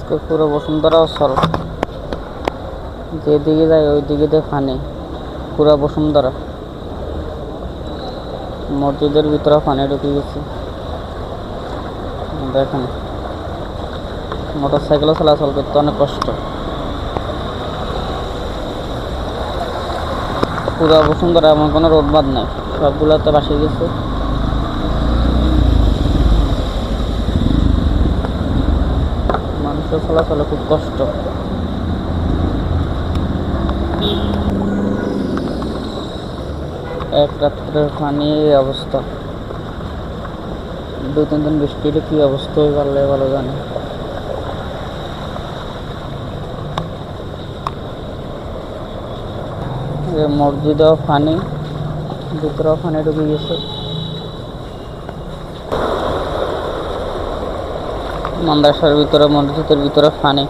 আজকে পুরো বসুন্ধরা অচল, যেদিকে যায় ওই দিকে দিয়ে পানি, পুরো বসুন্ধরা। মসজিদের ভিতরে পানি ঢুকে গেছে। দেখেন, মোটর সাইকেলও চলাচল করতে অনেক কষ্ট। পুরো বসুন্ধরা এমন কোনো রোড বাদ নাই, সবগুলোতে বাসে গেছে। মানুষের চলাচলে খুব কষ্ট। এক রাত্রের পানি এই অবস্থা, 2-3 দিন বৃষ্টি হলে কি অবস্থা হয়ে পারলে ভালো জানে। মসজিদেও পানি, ভিতরেও পানি ঢুকে গেছে। মাদ্রাসার ভিতরে, মসজিদের ভিতরে পানি।